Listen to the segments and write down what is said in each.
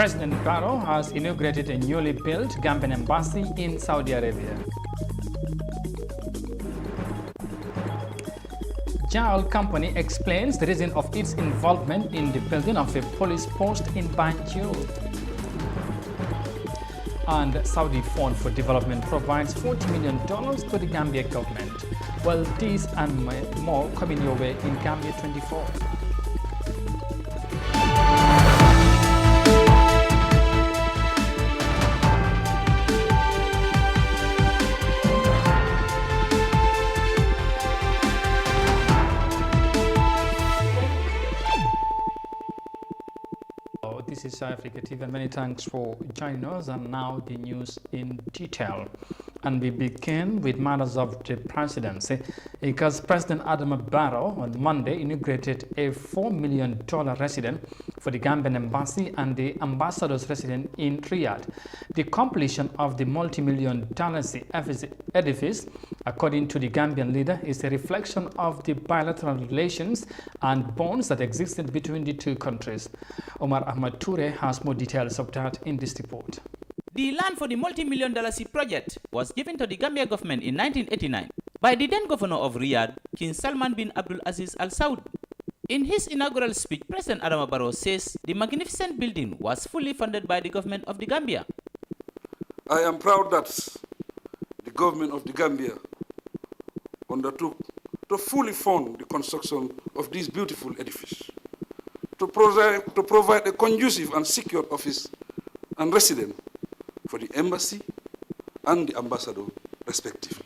President Barrow has inaugurated a newly built Gambian embassy in Saudi Arabia. Jal Company explains the reason of its involvement in the building of a police post in Banjul. And Saudi Fund for Development provides $40 million to the Gambia government. Well, these and more coming your way in Gambia 24. This is Africa TV, and many thanks for joining us. And now the news in detail. And we begin with matters of the presidency, because President Adama Barrow on Monday inaugurated a $4 million residence for the Gambian embassy and the ambassador's residence in Riyadh. The completion of the multi-million-dollar edifice, according to the Gambian leader, is a reflection of the bilateral relations and bonds that existed between the two countries. Omar Ahmad Toure has more details of that in this report. The land for the multi-million-dollar project was given to the Gambia government in 1989 by the then governor of Riyadh, King Salman bin Abdul Aziz Al Saud. In his inaugural speech, President Adama Barrow says the magnificent building was fully funded by the government of the Gambia. I am proud that the government of the Gambia undertook to fully fund the construction of this beautiful edifice, to provide a conducive and secure office and residence for the embassy and the ambassador, respectively.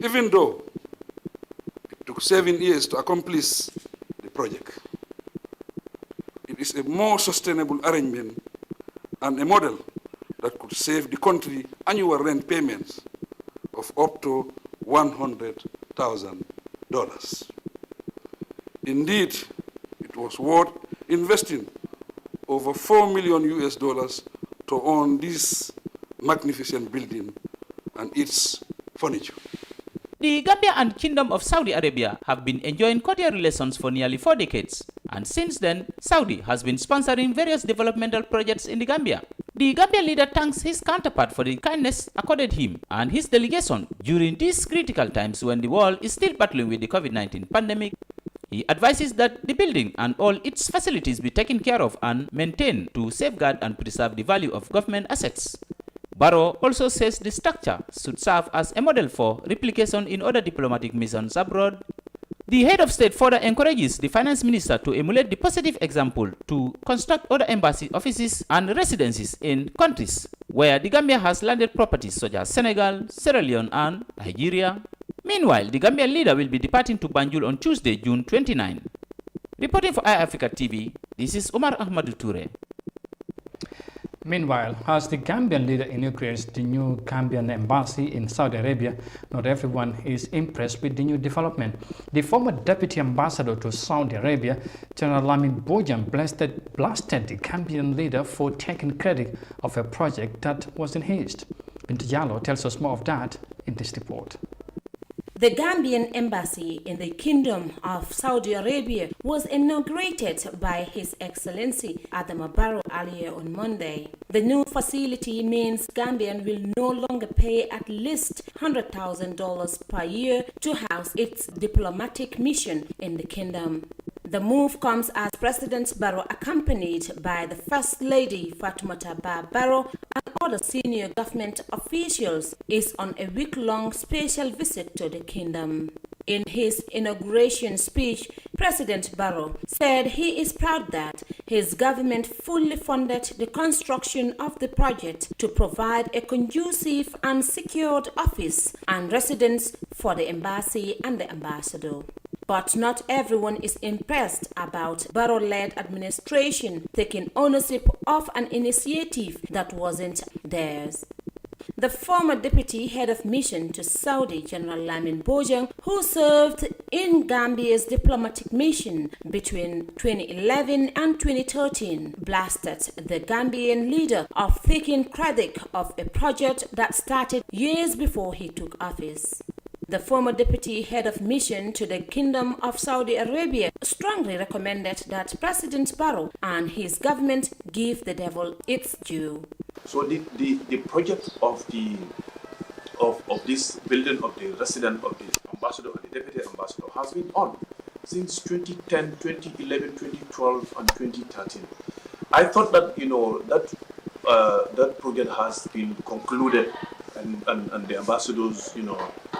Even though it took 7 years to accomplish the project, it is a more sustainable arrangement and a model that could save the country annual rent payments of up to $100,000. Indeed, it was worth investing over $4 million to own this magnificent building and its furniture. The Gambia and Kingdom of Saudi Arabia have been enjoying cordial relations for nearly 4 decades, and since then, Saudi has been sponsoring various developmental projects in the Gambia. The Gambian leader thanks his counterpart for the kindness accorded him and his delegation during these critical times when the world is still battling with the COVID-19 pandemic. He advises that the building and all its facilities be taken care of and maintained to safeguard and preserve the value of government assets. Barrow also says the structure should serve as a model for replication in other diplomatic missions abroad. The head of state further encourages the finance minister to emulate the positive example to construct other embassy offices and residences in countries where the Gambia has landed properties such as Senegal, Sierra Leone and Nigeria. Meanwhile, the Gambian leader will be departing to Banjul on Tuesday, June 29. Reporting for iAfrica TV, this is Omar Ahmadu Toure. Meanwhile, as the Gambian leader inaugurates the new Gambian embassy in Saudi Arabia, not everyone is impressed with the new development. The former deputy ambassador to Saudi Arabia, General Lamin Bojang, blasted the Gambian leader for taking credit of a project that wasn't his. Binti Jallo tells us more of that in this report. The Gambian embassy in the Kingdom of Saudi Arabia was inaugurated by His Excellency Adama Barrow earlier on Monday. The new facility means Gambian will no longer pay at least $100,000 per year to house its diplomatic mission in the kingdom. The move comes as President Barrow, accompanied by the First Lady Fatoumata Bah Barrow and other senior government officials, is on a week-long special visit to the kingdom. In his inauguration speech, President Barrow said he is proud that his government fully funded the construction of the project to provide a conducive and secured office and residence for the embassy and the ambassador. But not everyone is impressed about Barrow-led administration taking ownership of an initiative that wasn't theirs. The former deputy head of mission to Saudi, General Lamin Bojang, who served in Gambia's diplomatic mission between 2011 and 2013, blasted the Gambian leader of taking credit of a project that started years before he took office. The former deputy head of mission to the Kingdom of Saudi Arabia strongly recommended that President Barrow and his government give the devil its due. So the project of this building of the residence of the ambassador and the deputy ambassador has been on since 2010, 2011, 2012, and 2013. I thought that that project has been concluded and the ambassadors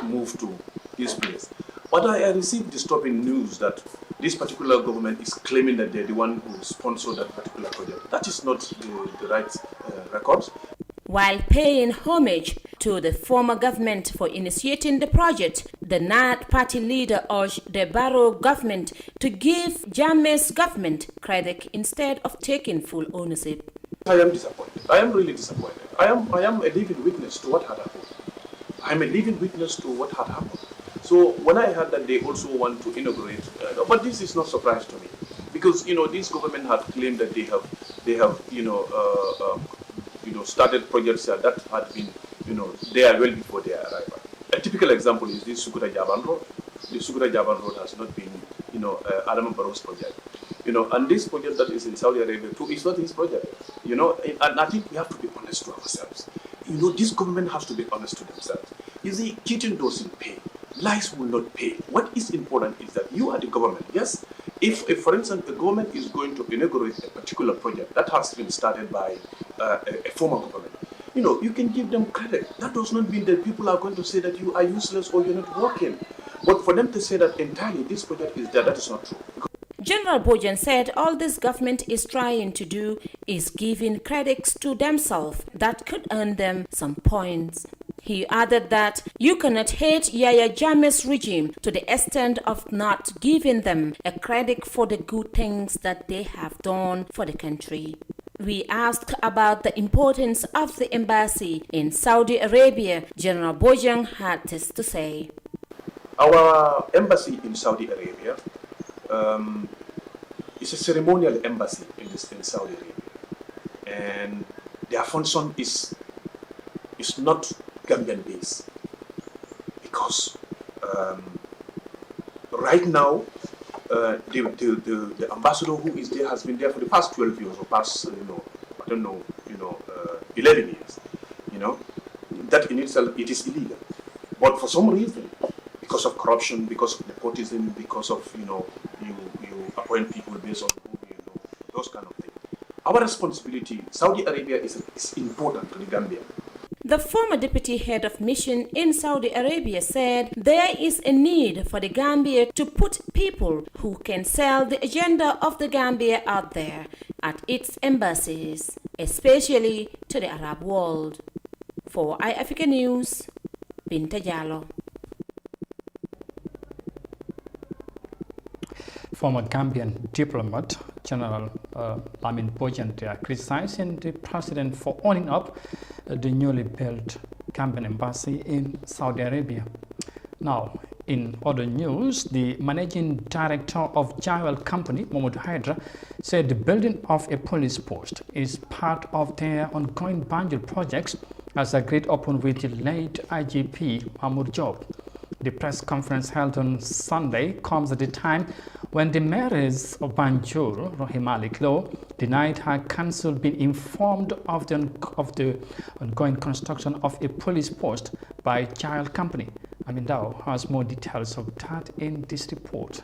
moved to this place. But I received disturbing news that this particular government is claiming that they're the one who sponsored that particular project. That is not the right record. While paying homage to the former government for initiating the project, the NAD party leader urged the Barrow government to give Jammeh's government credit instead of taking full ownership. I am disappointed. I am really disappointed. I am a living witness to what had happened. I am a living witness to what had happened. So when I heard that they also want to inaugurate, but this is not a surprise to me, because this government had claimed that they have started projects that had been there well before their arrival. A typical example is this Sukuta Jaban Road. The Sukuta Jaban Road has not been Adama Barrow's project. And this project that is in Saudi Arabia too is not his project. And I think we have to be honest to ourselves. This government has to be honest to themselves. You see, cheating doesn't pay. Lies will not pay. What is important is that you are the government. Yes, if for instance, the government is going to inaugurate a particular project that has been started by a former government, you can give them credit. That does not mean that people are going to say that you are useless or you're not working. But for them to say that entirely this project is there, that is not true. General Bojan said all this government is trying to do is giving credits to themselves that could earn them some points. He added that you cannot hate Yahya Jammeh's regime to the extent of not giving them a credit for the good things that they have done for the country. We asked about the importance of the embassy in Saudi Arabia. General Bojan had this to say. Our embassy in Saudi Arabia is a ceremonial embassy in Saudi Arabia, and their function is not Gambian based, because right now the ambassador who is there has been there for the past 12 years or past 11 years. That in itself it is illegal, but for some reason, because of corruption, because of nepotism, because of you appoint people based on those kind of things. Our responsibility, Saudi Arabia is important to the Gambia. The former deputy head of mission in Saudi Arabia said there is a need for the Gambia to put people who can sell the agenda of the Gambia out there at its embassies, especially to the Arab world. For iAfrica News, Binta Jallo. Former Gambian diplomat General Lamin Bojan criticizing the president for owning up the newly built Gambian embassy in Saudi Arabia. Now, in other news, the managing director of Jawel Company, Momodu Hydra, said the building of a police post is part of their ongoing Banjul projects, as agreed upon with the late IGP Mahmoud Job. The press conference held on Sunday comes at a time when the mayoress of Banjul, Rohima Liklo, denied her council being informed of the ongoing construction of a police post by Child Company. Amindao has more details of that in this report.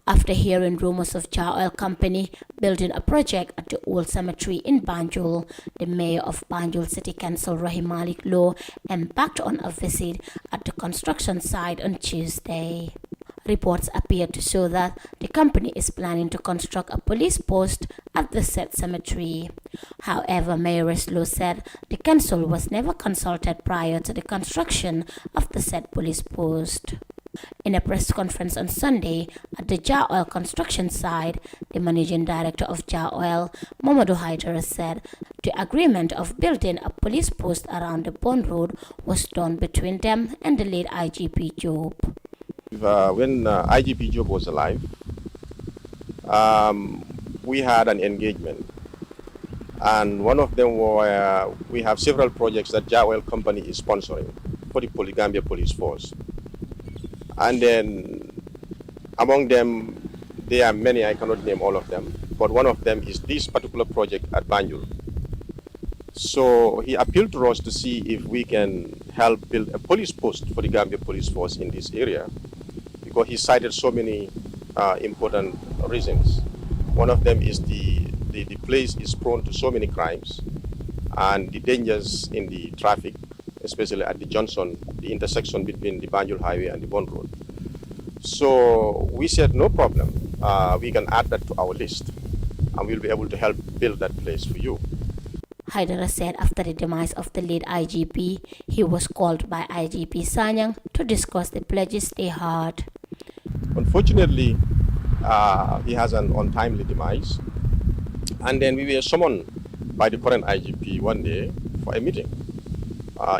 After hearing rumors of Jar Oil Company building a project at the old cemetery in Banjul, the mayor of Banjul City Council, Rahim Malik Low, embarked on a visit at the construction site on Tuesday. Reports appear to show that the company is planning to construct a police post at the said cemetery. However, Mayoress Low said the council was never consulted prior to the construction of the said police post. In a press conference on Sunday at the Jar Oil construction site, the managing director of Jar Oil, Momodu Haidara, said the agreement of building a police post around the Bond Road was done between them and the late IGP Job. When IGP Job was alive, we had an engagement, And one of them were, we have several projects that Jawel company is sponsoring for the Gambia Police Force. And then among them, there are many, I cannot name all of them, but one of them is this particular project at Banjul. So he appealed to us to see if we can help build a police post for the Gambia Police Force in this area, because he cited so many important reasons. One of them is the place is prone to so many crimes and the dangers in the traffic, especially at the Johnson, the intersection between the Banjul Highway and the Bond Road. So we said, no problem, we can add that to our list and we'll be able to help build that place for you. Haidara said after the demise of the lead IGP, he was called by IGP Sanyang to discuss the pledges they had. Unfortunately, he has an untimely demise. And then we were summoned by the current IGP one day for a meeting.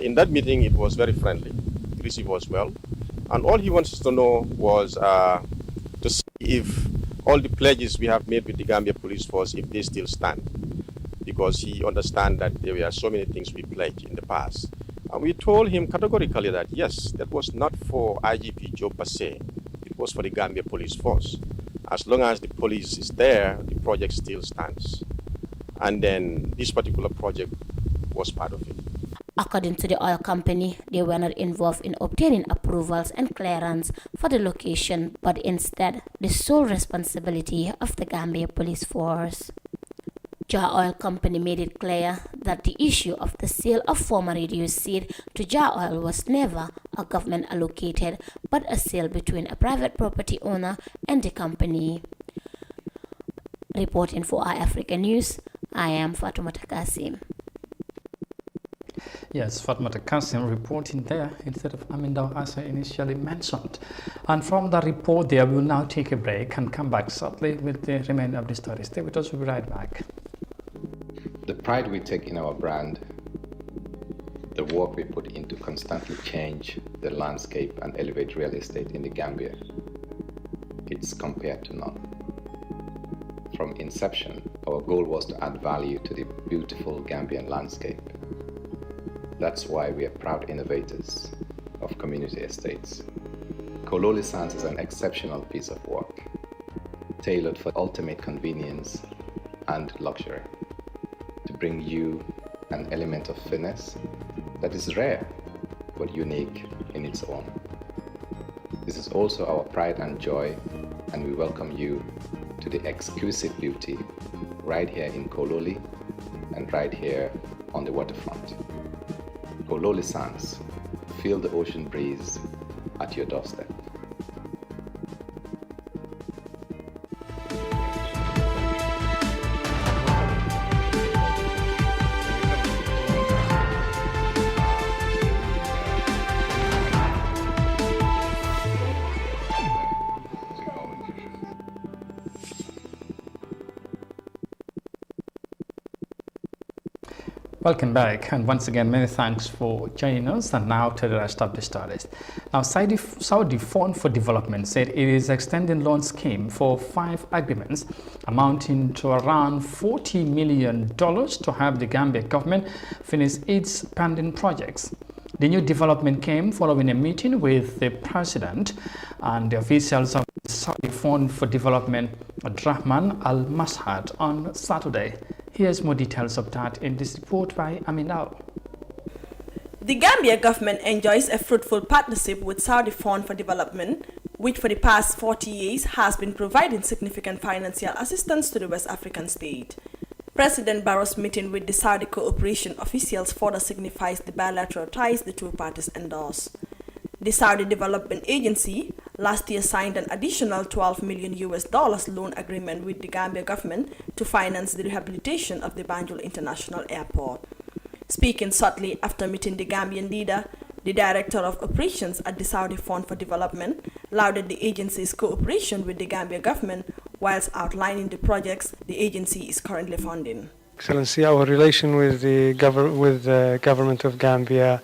In that meeting, it was very friendly. He received us well. And all he wants to know was to see if all the pledges we have made with the Gambia Police Force, if they still stand. Because he understands that there were so many things we pledged in the past. And we told him categorically that yes, that was not for IGP Joe per se. It was for the Gambia Police Force. As long as the police is there, the project still stands. And then this particular project was part of it. According to the oil company, they were not involved in obtaining approvals and clearance for the location, but instead the sole responsibility of the Gambia Police Force. Jar Oil Company made it clear that the issue of the sale of former radio seed to Jar Oil was never a government allocated, but a sale between a private property owner and the company. Reporting for iAfrica News, I am Fatoumata Kasim. Yes, Fatoumata Kasim reporting there instead of Aminda as I initially mentioned. And from the report there, we will now take a break and come back shortly with the remainder of the story. Stay with us, we'll be right back. The pride we take in our brand, the work we put into constantly change the landscape and elevate real estate in the Gambia, it's compared to none. From inception, our goal was to add value to the beautiful Gambian landscape. That's why we are proud innovators of community estates. Kololi Sands is an exceptional piece of work, tailored for ultimate convenience and luxury, to bring you an element of finesse that is rare but unique in its own. This is also our pride and joy, and we welcome you to the exquisite beauty right here in Kololi and right here on the waterfront. Kololi Sands, feel the ocean breeze at your doorstep. Welcome back, and once again many thanks for joining us. And now to the rest of the stories. Now, Saudi Fund for Development said it is extending loan scheme for 5 agreements amounting to around $40 million to help the Gambia government finish its pending projects. The new development came following a meeting with the president and the officials of the Saudi Fund for Development, Abdurrahman Al-Mashhad, on Saturday. Here's more details of that in this report by Aminau. The Gambia government enjoys a fruitful partnership with Saudi Fund for Development, which for the past 40 years has been providing significant financial assistance to the West African state. President Barrow's meeting with the Saudi cooperation officials further signifies the bilateral ties the two parties endorse. The Saudi Development Agency last year signed an additional $12 million loan agreement with the Gambia government to finance the rehabilitation of the Banjul International Airport. Speaking shortly after meeting the Gambian leader, the Director of Operations at the Saudi Fund for Development lauded the agency's cooperation with the Gambia government whilst outlining the projects the agency is currently funding. Excellency, our relation with the government of Gambia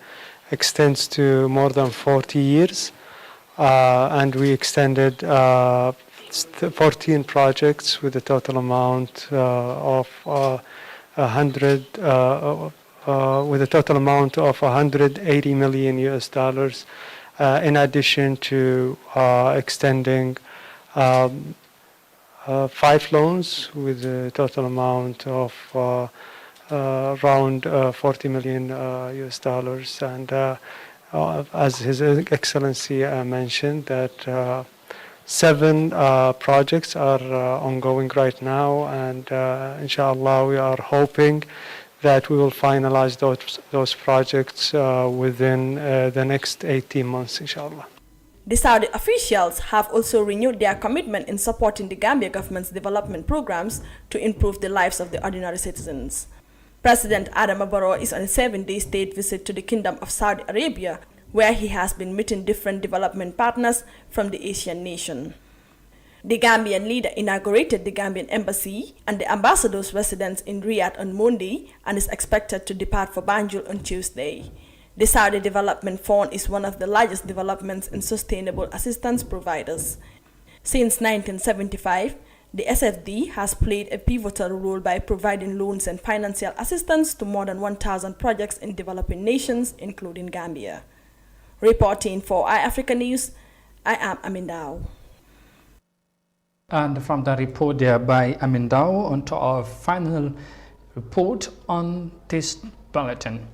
extends to more than 40 years, and we extended 14 projects with a total amount of with a total amount of $180 million US, in addition to extending 5 loans with a total amount of around $40 million US. And as His Excellency mentioned, that 7 projects are ongoing right now, and inshallah we are hoping that we will finalize those projects within the next 18 months, inshallah. The Saudi officials have also renewed their commitment in supporting the Gambia government's development programs to improve the lives of the ordinary citizens. President Adama Barrow is on a 7-day state visit to the Kingdom of Saudi Arabia, where he has been meeting different development partners from the Asian nation. The Gambian leader inaugurated the Gambian embassy and the ambassador's residence in Riyadh on Monday and is expected to depart for Banjul on Tuesday. The Saudi Development Fund is one of the largest developments and sustainable assistance providers. Since 1975, the SFD has played a pivotal role by providing loans and financial assistance to more than 1,000 projects in developing nations, including Gambia. Reporting for iAfrica News, I am Amindao. And from the report there by Amindao, on to our final report on this bulletin.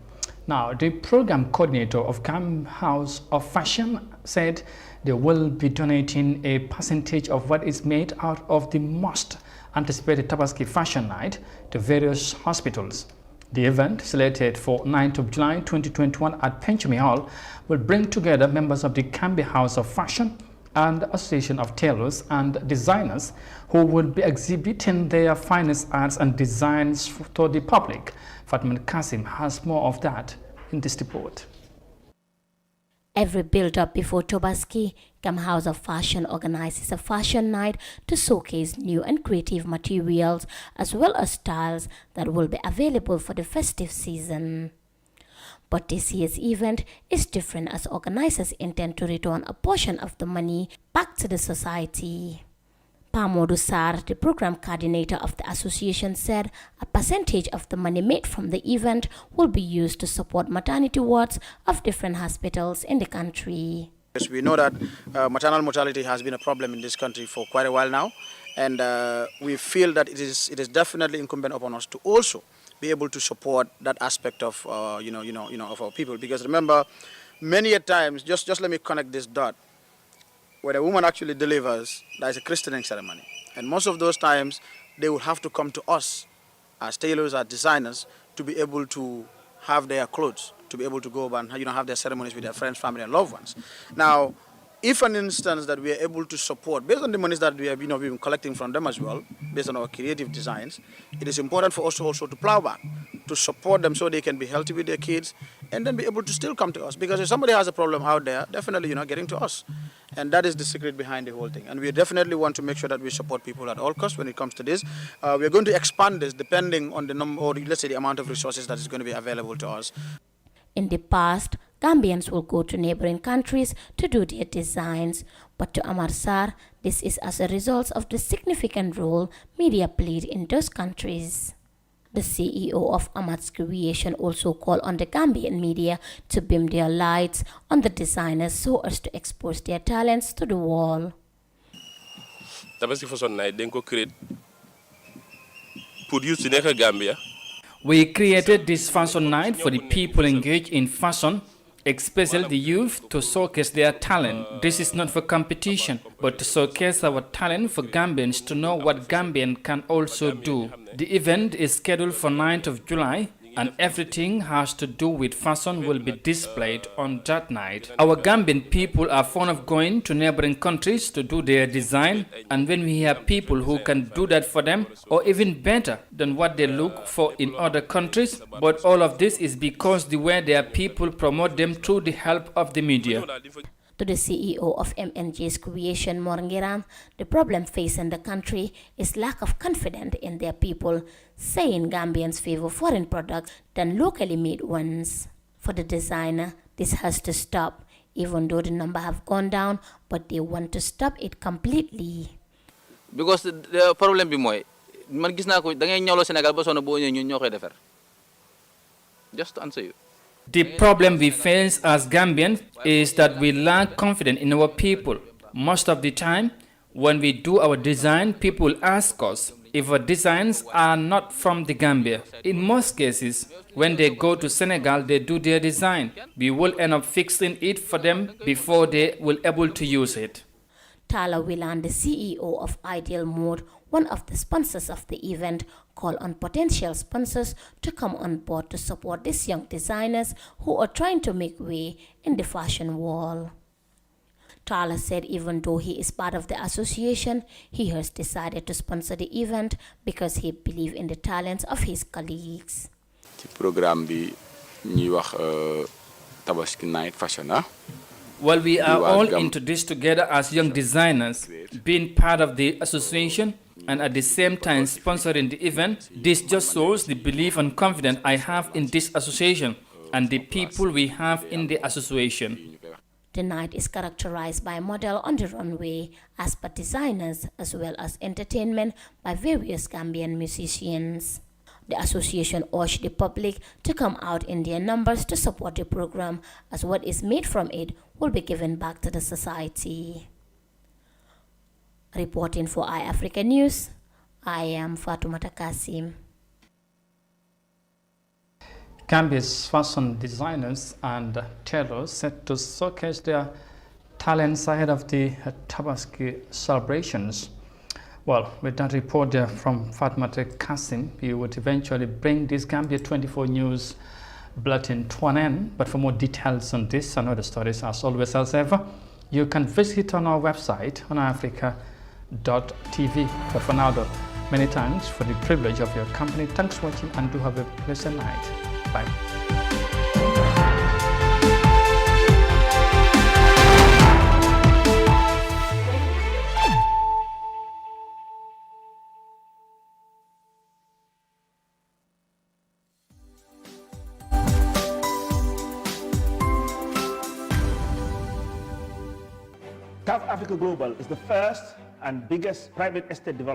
Now, the program coordinator of Camp House of Fashion said they will be donating a percentage of what is made out of the most anticipated Tabaski Fashion Night to various hospitals. The event, slated for 9th of July 2021 at Penchumi Hall, will bring together members of the Gambia House of Fashion and the Association of Tailors and Designers, who will be exhibiting their finest arts and designs to the public. Fatman Kasim has more of that in this report. Every build-up before Tobaski, Camp House of Fashion organizes a fashion night to showcase new and creative materials as well as styles that will be available for the festive season. But this year's event is different, as organizers intend to return a portion of the money back to the society. Pamodu Sar, the program coordinator of the association, said a percentage of the money made from the event will be used to support maternity wards of different hospitals in the country. Yes, we know that maternal mortality has been a problem in this country for quite a while now, and we feel that it is definitely incumbent upon us to also be able to support that aspect of of our people. Because remember, many a times, just let me connect this dot. When a woman actually delivers, there is a christening ceremony, and most of those times they will have to come to us as tailors, as designers, to be able to have their clothes, to be able to go and have their ceremonies with their friends, family, and loved ones. Now, if an instance that we are able to support, based on the monies that we have been collecting from them as well, based on our creative designs, it is important for us also to plow back, to support them so they can be healthy with their kids, and then be able to still come to us. Because if somebody has a problem out there, definitely getting to us. And that is the secret behind the whole thing. And we definitely want to make sure that we support people at all costs when it comes to this. We are going to expand this depending on the number, or let's say the amount of resources that is going to be available to us. In the past, Gambians will go to neighboring countries to do their designs, but to Amar Sar, this is as a result of the significant role media played in those countries. The CEO of Amar's Creation also called on the Gambian media to beam their lights on the designers so as to expose their talents to the world. We created this fashion night for the people engaged in fashion, especially the youth, to showcase their talent. This is not for competition, but to showcase our talent for Gambians to know what Gambian can also do. The event is scheduled for 9th of July, and everything has to do with fashion will be displayed on that night. Our Gambian people are fond of going to neighboring countries to do their design, and when we have people who can do that for them, or even better than what they look for in other countries, but all of this is because the way their people promote them through the help of the media. To the CEO of MNJ's Creation, Morangiram, the problem facing the country is lack of confidence in their people, saying Gambians favor foreign products than locally made ones. For the designer, this has to stop, even though the number have gone down, but they want to stop it completely. Because the problem be more, man gis naa ko da ngay ñawloo Sénégal ba sonn boo ñëwee ñun ñoo koy defar. Just to answer you. The problem we face as Gambians is that we lack confidence in our people. Most of the time, when we do our design, people ask us if our designs are not from the Gambia. In most cases, when they go to Senegal, they do their design. We will end up fixing it for them before they will able to use it. Tala Willan, the CEO of Ideal Mode, one of the sponsors of the event, called on potential sponsors to come on board to support these young designers who are trying to make way in the fashion world. Tala said even though he is part of the association, he has decided to sponsor the event because he believes in the talents of his colleagues. Programme bi ñuy wax Tabaski Night Fashion. Well, we are all into this together as young designers, being part of the association and at the same time sponsoring the event. This just shows the belief and confidence I have in this association and the people we have in the association. The night is characterized by model on the runway, as per designers, as well as entertainment by various Gambian musicians. The association urged the public to come out in their numbers to support the program, as what is made from it will be given back to the society. Reporting for iAfrica News, I am Fatoumata Kasim. Gambia's fashion designers and tailors set to showcase their talents ahead of the Tabaski celebrations. Well, with that report there from Fatoumata Kasim, we would eventually bring this Gambia 24 News bulletin to an end. But for more details on this and other stories, as always, as ever, you can visit on our website on africa.tv. But for now, though, many thanks for the privilege of your company. Thanks for watching and do have a pleasant night. Bye. Africa Global is the first and biggest private estate developer